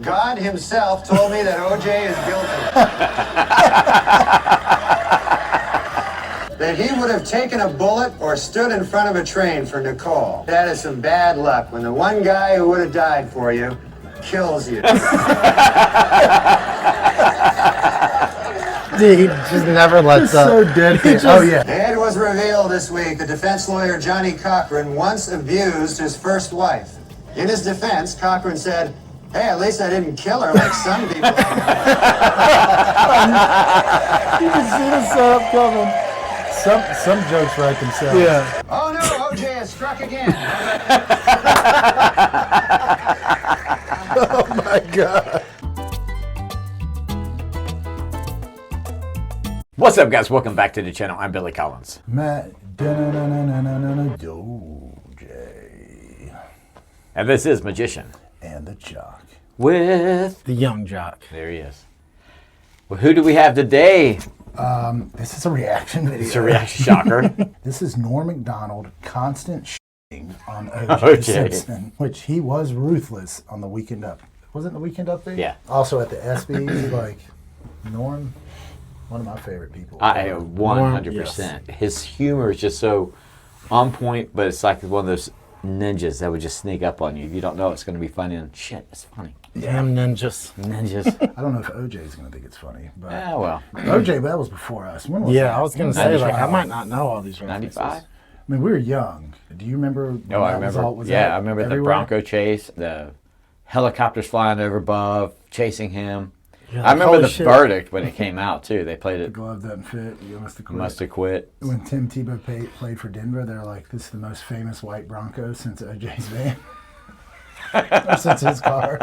God himself told me that OJ is guilty. That he would have taken a bullet or stood in front of a train for Nicole. That is some bad luck when the one guy who would have died for you kills you. Dude, he just never lets up. So dead. Oh, yeah. It was revealed this week that defense lawyer Johnny Cochran once abused his first wife. In his defense, Cochran said, "Hey, at least I didn't kill her like some people." You can see the setup coming. Some jokes write themselves. Yeah. Oh no, OJ has struck again. Oh my God. What's up, guys? Welcome back to the channel. I'm Billy Collins. Matt OJ. And this is Magician. And the Jock. With... The young Jock. There he is. Well, who do we have today? This is a reaction video. It's a reaction shocker. This is Norm Macdonald constant shitting on OJ Simpson, which he was ruthless on the Weekend Up. Wasn't the Weekend Up there? Yeah. Also at the ESPYs, like, Norm, one of my favorite people. 100%. Yes. His humor is just so on point, but it's like one of those ninjas that would just sneak up on you. You don't know it's going to be funny, and shit, it's funny. Damn ninjas. Ninjas. I don't know if OJ is going to think it's funny, but Yeah, well. OJ, that was before us. When was that? Yeah, I was going to say, like, 95. I might not know all these references. 95? I mean, we were young. Do you remember? No, I remember. I remember the Bronco chase, the helicopters flying over above, chasing him. Yeah, I remember holy the shit. verdict when it came out, too. They played The it. glove doesn't fit. You must have quit. Must have quit. When Tim Tebow played for Denver, they're like, this is the most famous white Bronco since OJ's van. Or since his car.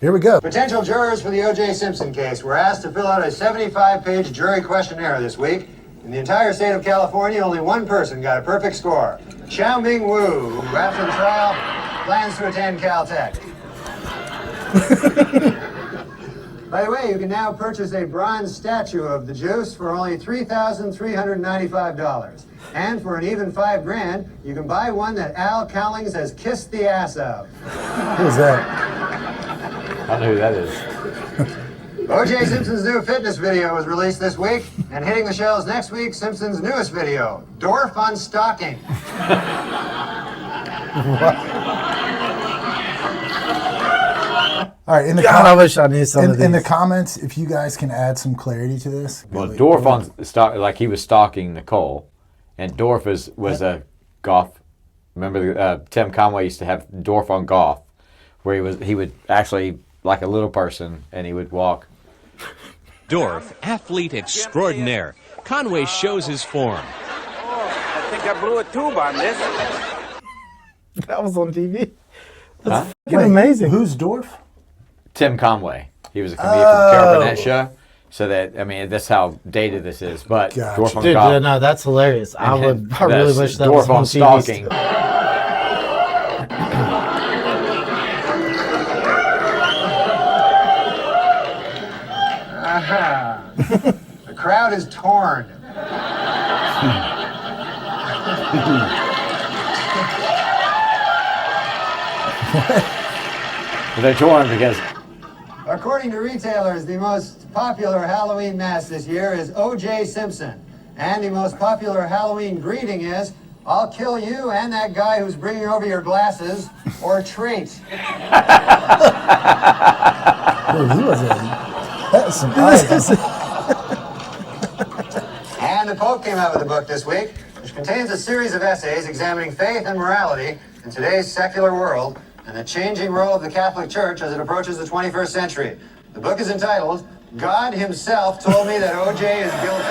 Here we go. Potential jurors for the OJ Simpson case were asked to fill out a 75-page jury questionnaire this week. In the entire state of California, only one person got a perfect score. Xiao Ming Wu, who after the trial plans to attend Caltech. By the way, you can now purchase a bronze statue of the Juice for only $3,395. And for an even $5,000, you can buy one that Al Cowlings has kissed the ass of. Who's that? I don't know who that is. OJ Simpson's new fitness video was released this week, and hitting the shelves next week, Simpson's newest video, Dwarf on Stalking. All right, God, I wish I knew some of these. in the comments, if you guys can add some clarity to this. Well, Billy, Dorf on like he was stalking Nicole, and Dorf was a golf. Remember, Tim Conway used to have Dorf on golf, where he would actually like a little person, and he would walk. Dorf, athlete extraordinaire. Conway shows his form. I think I blew a tube on this. That was on TV. Huh? Fucking amazing. Who's Dorf? Tim Conway. He was a comedian from the Carol Burnett show. So that, I mean, that's how dated this is. But Gotcha. Dorf on Dude, golf. yeah, no, that's hilarious. I really that's wish that Dorf was on on TV. stalking. The crowd is torn. They're torn because According to retailers, the most popular Halloween mask this year is OJ Simpson. And the most popular Halloween greeting is, "I'll kill you and that guy who's bringing over your glasses," or treat. Dude, he was that was some eyes. And the Pope came out with a book this week, which contains a series of essays examining faith and morality in today's secular world and the changing role of the Catholic Church as it approaches the 21st century. The book is entitled, "God Himself Told Me That OJ Is Guilty."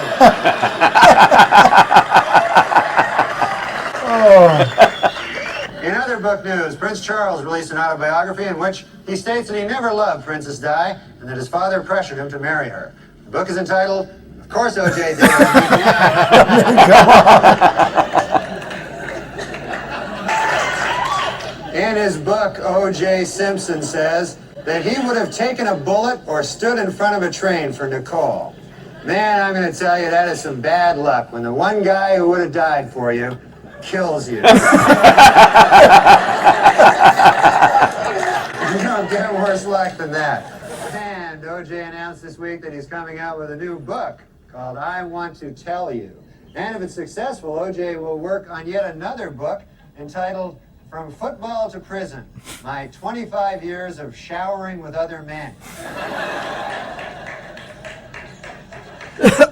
In other book news, Prince Charles released an autobiography in which he states that he never loved Princess Di and that his father pressured him to marry her. The book is entitled, "Of Course OJ Did." In his book, OJ Simpson says that he would have taken a bullet or stood in front of a train for Nicole. Man, I'm going to tell you, that is some bad luck when the one guy who would have died for you kills you. You don't get worse Worse luck than that. And OJ announced this week that he's coming out with a new book called I Want to Tell You. And if it's successful, OJ will work on yet another book entitled From Football to Prison, My 25 Years of Showering with Other Men.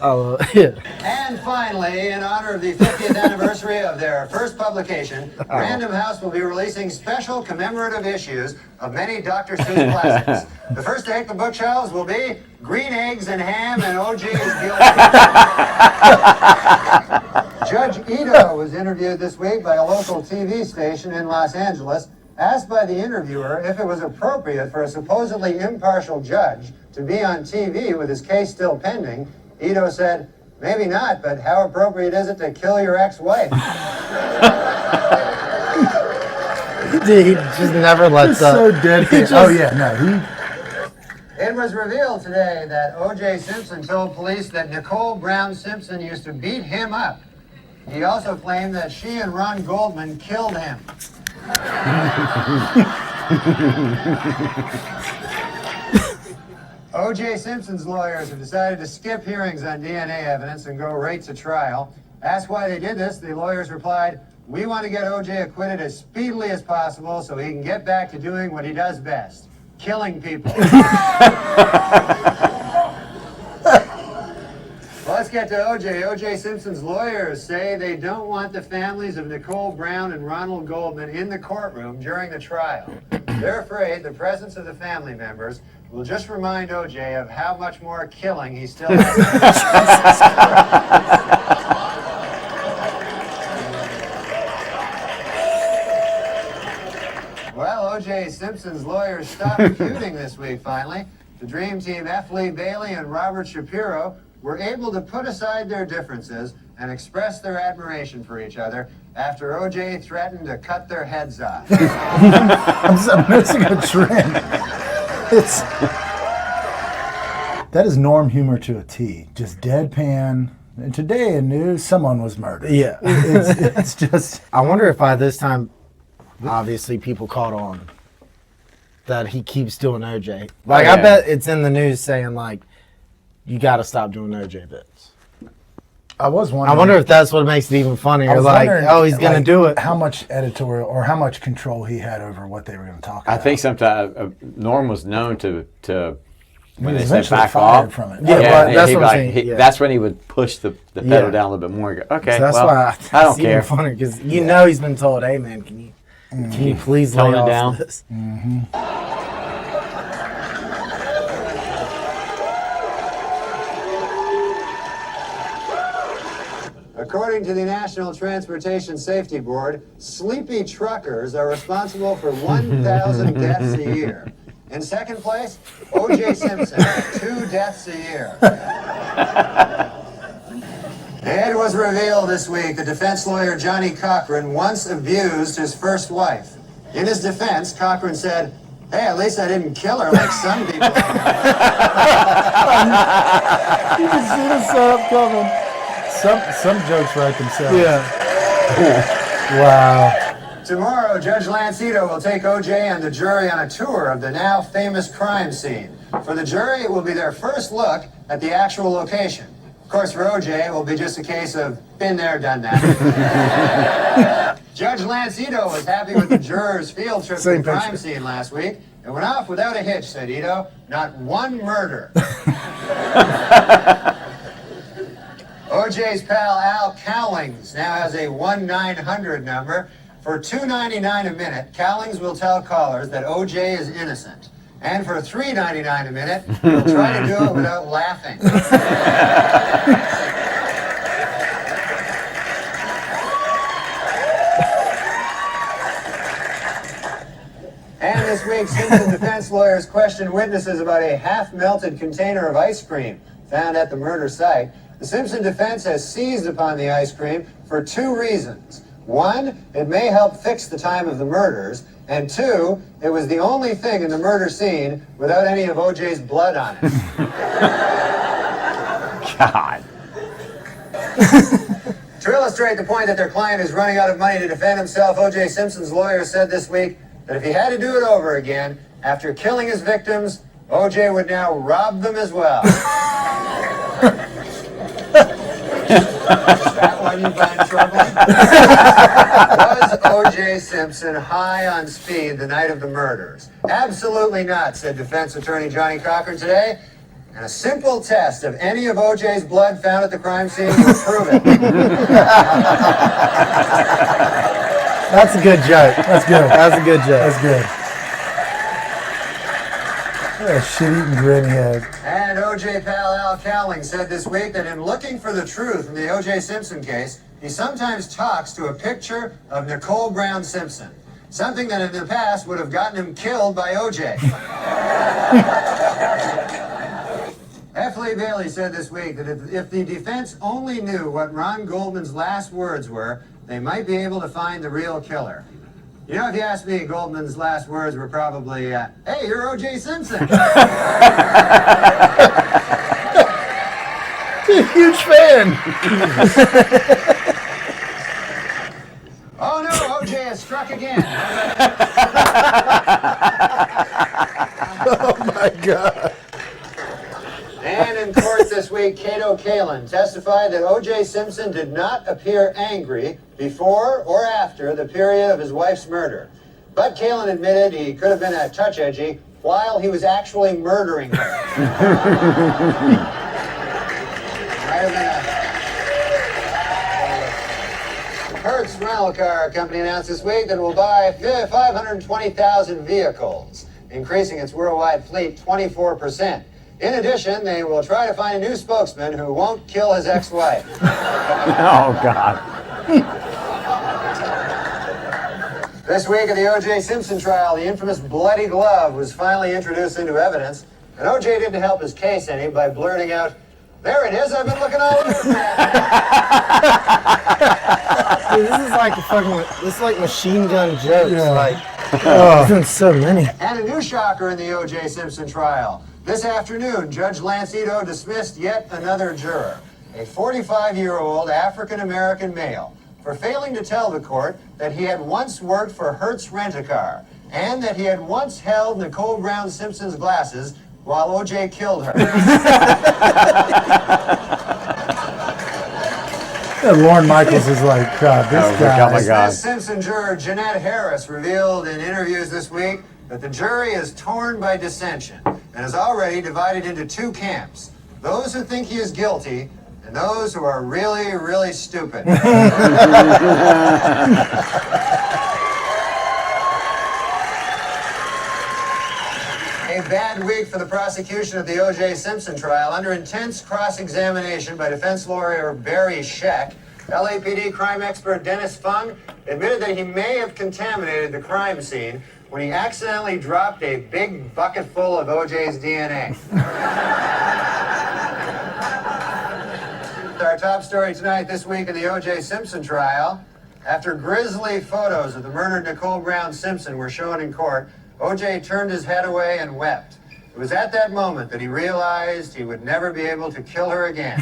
Oh, yeah. And finally, in honor of the 50th anniversary of their first publication, Random House will be releasing special commemorative issues of many Dr. Seuss classics. The first to hit the bookshelves will be Green Eggs and Ham and OJ is Guilty. Judge Ito was interviewed this week by a local TV station in Los Angeles. Asked by the interviewer if it was appropriate for a supposedly impartial judge to be on TV with his case still pending, Ito said, "Maybe not, but how appropriate is it to kill your ex-wife?" He just never lets up. So dead. Oh yeah, no, he. It was revealed today that OJ Simpson told police that Nicole Brown Simpson used to beat him up. He also claimed that she and Ron Goldman killed him. OJ Simpson's lawyers have decided to skip hearings on DNA evidence and go right to trial. Asked why they did this, the lawyers replied, "We want to get OJ acquitted as speedily as possible so he can get back to doing what he does best, killing people." Well, let's get to OJ. OJ Simpson's lawyers say they don't want the families of Nicole Brown and Ronald Goldman in the courtroom during the trial. They're afraid the presence of the family members will just remind OJ of how much more killing he still has. Well, OJ Simpson's lawyers stopped feuding this week, finally. The Dream Team, F. Lee Bailey and Robert Shapiro, were able to put aside their differences and express their admiration for each other after OJ threatened to cut their heads off. I'm missing a trend. That is Norm humor to a T. Just deadpan. And today in news, someone was murdered. Yeah. It's just. I wonder if by this time, obviously, people caught on that he keeps doing OJ. Like, yeah. I bet it's in the news saying, like, you got to stop doing OJ bits. I was wondering. I wonder if that's what makes it even funnier. I was Like, wondering, oh, he's going to do it. How much editorial or how much control he had over what they were going to talk about. I think sometimes Norm was known to when was they said eventually back fired off. from it. Yeah, but he- that's he'd what be I'm like- saying, he- yeah. That's when he would push the pedal Yeah. down a little bit more. And go, okay, So that's well, why I don't it's even care. funny because you know he's been told, "Hey man, can you please Tone lay it off down." this?" According to the National Transportation Safety Board, sleepy truckers are responsible for 1,000 deaths a year. In second place, OJ Simpson, 2 deaths a year. It was revealed this week that defense lawyer Johnny Cochran once abused his first wife. In his defense, Cochran said, "Hey, at least I didn't kill her like some people." You can see the setup coming. Some jokes write themselves. Yeah. Wow. Tomorrow, Judge Lancito will take OJ and the jury on a tour of the now famous crime scene. For the jury, it will be their first look at the actual location. Of course, for OJ, it will be just a case of been there, done that. Judge Lancito was happy with the jurors' field trip to Same the crime picture. scene last week. It went off without a hitch, said Ito. Not one murder. OJ's pal Al Cowlings now has a 1-900 number. For $2.99 a minute, Cowlings will tell callers that OJ is innocent. And for $3.99 a minute, he'll try to do it without laughing. And this week, Simpson defense lawyers questioned witnesses about a half-melted container of ice cream found at the murder site. The Simpson defense has seized upon the ice cream for 2 reasons. 1, it may help fix the time of the murders, and 2, it was the only thing in the murder scene without any of OJ's blood on it. God. To illustrate the point that their client is running out of money to defend himself, OJ Simpson's lawyer said this week that if he had to do it over again, After killing his victims, OJ would now rob them as well. Is that why you find troubling? Was OJ Simpson high on speed the night of the murders? Absolutely not, said defense attorney Johnny Cochran today. And a simple test of any of OJ's blood found at the crime scene will prove it. That's a good joke. That's good. That's a good joke. That's good. What a shit-eating grin he has. And OJ pal Al Cowling said this week that in looking for the truth in the OJ Simpson case, he sometimes talks to a picture of Nicole Brown Simpson, something that in the past would have gotten him killed by OJ. F. Lee Bailey said this week that if the defense only knew what Ron Goldman's last words were, they might be able to find the real killer. You know, if you ask me, Goldman's last words were probably, hey, you're OJ Simpson. Huge fan. Oh no, OJ has struck again. Oh my God. And in court this week, Cato Kalin testified that O.J. Simpson did not appear angry before or after the period of his wife's murder. But Kalin admitted he could have been a touch edgy while he was actually murdering her. Might have been a Hertz rental car company announced this week that it will buy 520,000 vehicles, increasing its worldwide fleet 24%. In addition, they will try to find a new spokesman who won't kill his ex-wife. Oh, God. This week at the O.J. Simpson trial, the infamous bloody glove was finally introduced into evidence, and O.J. didn't help his case any by blurting out, "There it is, I've been looking all over for that." Dude, this is like this is like machine gun jokes. Yeah. Like, there's been so many. And a new shocker in the O.J. Simpson trial. This afternoon, Judge Lance Ito dismissed yet another juror, a 45-year-old African-American male, for failing to tell the court that he had once worked for Hertz Rent-A-Car and that he had once held Nicole Brown Simpson's glasses while O.J. killed her. Yeah, Lorne Michaels is like, God, this Oh, guy. oh my God. This Simpson juror, Jeanette Harris, revealed in interviews this week that the jury is torn by dissension and is already divided into two camps. Those who think he is guilty and those who are really, really stupid. A bad week for the prosecution of the O.J. Simpson trial. Under intense cross-examination by defense lawyer Barry Scheck, LAPD crime expert Dennis Fung admitted that he may have contaminated the crime scene when he accidentally dropped a big bucket full of O.J.'s DNA. Our top story tonight, this week in the O.J. Simpson trial. After grisly photos of the murdered Nicole Brown Simpson were shown in court, O.J. turned his head away and wept. It was at that moment that he realized he would never be able to kill her again.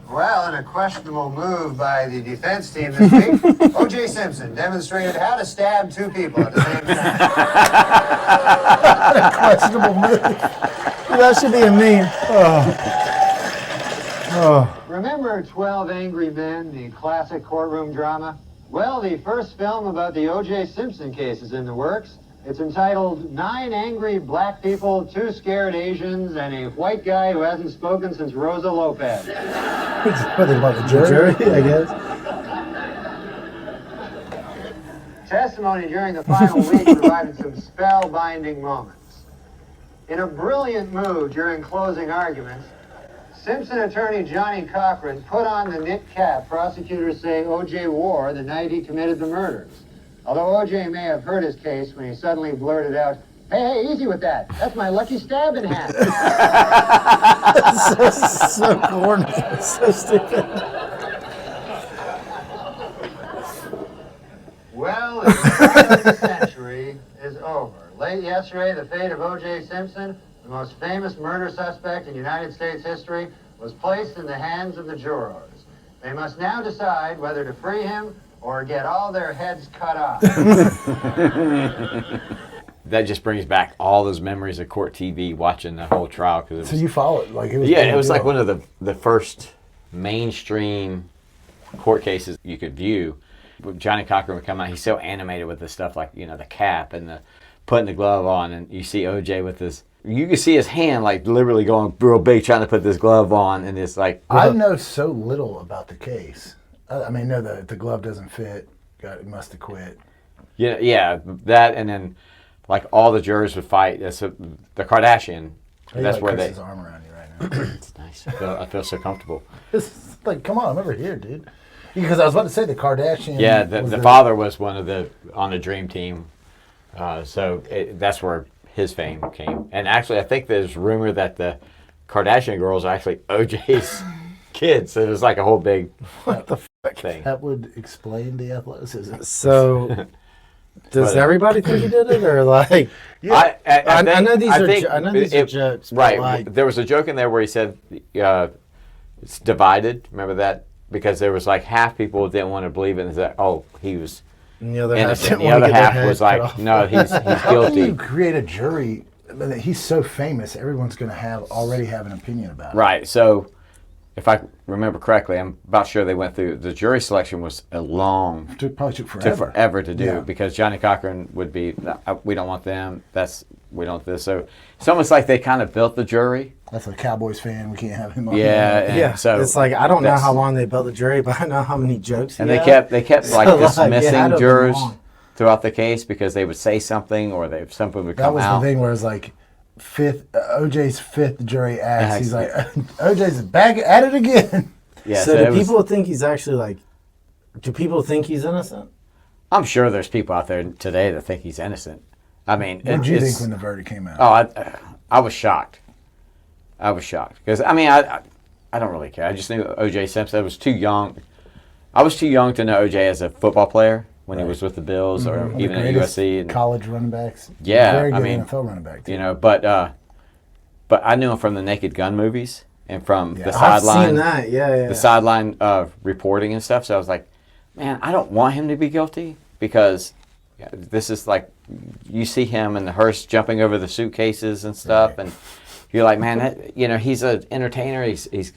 Well, in a questionable move by the defense team this week, O.J. Simpson demonstrated how to stab two people at the same time. Questionable move. That should be a meme. Remember 12 Angry Men, the classic courtroom drama? Well, the first film about the O.J. Simpson case is in the works. It's entitled 9 Angry Black People, 2 Scared Asians, and a White Guy Who Hasn't Spoken Since Rosa Lopez. What, they about the jury, I guess? Testimony during the final week provided some spellbinding moments. In a brilliant move during closing arguments, Simpson attorney Johnny Cochran put on the knit cap prosecutors say O.J. wore the night he committed the murders. Although O.J. may have hurt his case when he suddenly blurted out, hey, easy with that. That's my lucky stabbing hat. So corny. So stupid. Well, the turn of the century is over. Late yesterday, the fate of O.J. Simpson, the most famous murder suspect in United States history, was placed in the hands of the jurors. They must now decide whether to free him or get all their heads cut off. That just brings back all those memories of court TV watching the whole trial. Cause it was, So you followed, like it was. yeah, a big it was like deal. one of the first mainstream court cases you could view. When Johnny Cochran would come out, he's so animated with the stuff like, you know, the cap and the putting the glove on, and you see OJ with this. You can see his hand like literally going real big trying to put this glove on, and it's like I know so little about the case. I mean, no, the glove doesn't fit. Must have quit. yeah, that, and then like all the jurors would fight. That's the Kardashian. He, That's like, where puts they. his arm around you right now. It's nice. I feel so comfortable. It's like, come on, I'm over here, dude. Because I was about to say the Kardashian. Yeah, was the father was one of the on the Dream Team, so that's where his fame came. And actually, I think there's rumor that the Kardashian girls are actually OJ's kids. So it was like a whole big thing. That would explain the athleticism. So, does But, everybody think he did it, or like? I know these are. think I know these are jokes, but right? like, There was a joke in there where he said it's divided. Remember that? Because there was like half people didn't want to believe it and said, "Oh, he was and the other half innocent." didn't The want to other get their half head was cut like, off. "No, he's How can you guilty." create a jury? I mean, he's so famous, everyone's going to already have an opinion about it. Right. So, if I remember correctly, I'm about sure they went through the jury selection was a long. Probably took Took forever. forever to do Yeah. because Johnny Cochran would be, we don't want them. We don't this. So it's almost like they kind of built the jury. That's a Cowboys fan. We can't have him on. Yeah, and yeah. so it's like I don't know that's- how long they built the jury, but I know how many jokes. And he they had. kept like So, like, it dismissing had to have been jurors long. throughout the case because they would say something or something would That come was out. the thing where it's like OJ's fifth jury acts. Acts, He's like, OJ's back at it again. Yeah, So, it do was- people think he's actually like? Do people think he's innocent? I'm sure there's people out there today that think he's innocent. I mean, What did you it's- think when the verdict came out? Oh, I was shocked. I was shocked because I mean I don't really care. I just knew OJ Simpson. I was too young. I was too young to know OJ as a football player when he was with the Bills or One of the even at greatest USC. And, college running backs. Yeah, Very I good mean, NFL running back. Too. you know, but I knew him from the Naked Gun movies and from the I've sideline. seen that. Yeah. The sideline reporting and stuff. So I was like, man, I don't want him to be guilty because this is like, you see him in the hearse jumping over the suitcases and stuff, and you're like, man, he's an entertainer. He's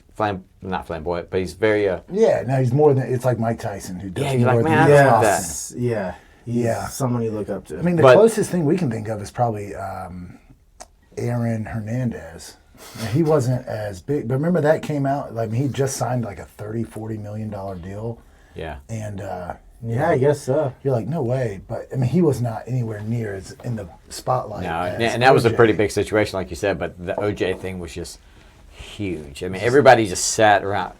not flamboyant, but he's very. Yeah, no, he's more than. It's like Mike Tyson who does Yeah, you're more like, man, I than don't like Austin. that. Yeah. He's Yeah. someone you look up to. I mean, the But- closest thing we can think of is probably Aaron Hernandez. Now, he wasn't as big, but remember that came out. Like he just signed like a $30-40 million deal, Yeah. and yeah, I guess so. you're like, no way. But I mean, he was not anywhere near as in the spotlight. No, as and that was a OJ. pretty big situation, like you said. But the OJ thing was just huge. I mean, everybody just sat around.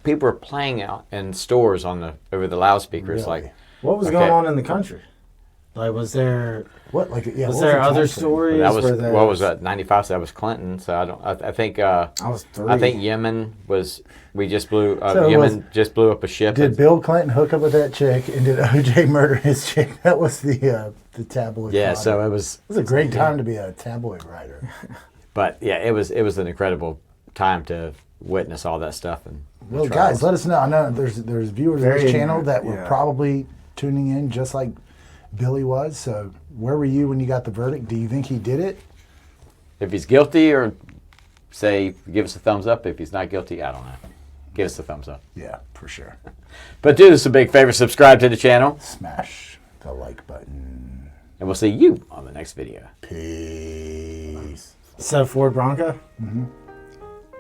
People were playing out in stores over the loudspeakers, Really? like. What was Okay. going on in the country? Like, was there What like yeah? was what there the other time frame? stories? That was where there what was that? 95. So that was Clinton. So I don't. I think. I was 3. I think Yemen was. We just blew. So it Yemen just blew up a ship. Did Bill Clinton hook up with that chick, and did OJ murder his chick? That was the tabloid. Yeah. fodder. So it was. It was a great time to be a tabloid writer. But yeah, it was an incredible time to witness all that stuff. And the Well, trials. guys, let us know. I know there's viewers of Very this channel ignorant, that were yeah. probably tuning in just like Billy was. So where were you when you got the verdict? Do you think he did it? If he's guilty, or say, give us a thumbs up. If he's not guilty, I don't know. Give us a thumbs up. Yeah, for sure. But do us a big favor, subscribe to the channel, Smash the like button. and we'll see you on the next video. Peace. So Ford Bronco? Mm-hmm.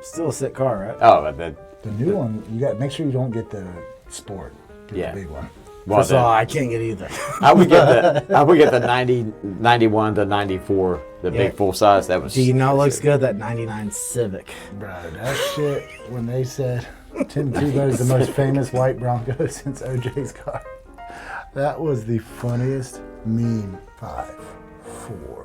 Still a sick car, right? Oh, but The new one, you got make sure you don't get the sport. Get Yeah. the big one. well, First of all, I can't get either. I would get the 90, 91 to 94, the Yeah. big full size. That was. Do you know it looks good? That 99 Civic. Bro, that shit, when they said Tim Tebow is the most famous white Bronco since OJ's car, that was the funniest meme. 5, 4,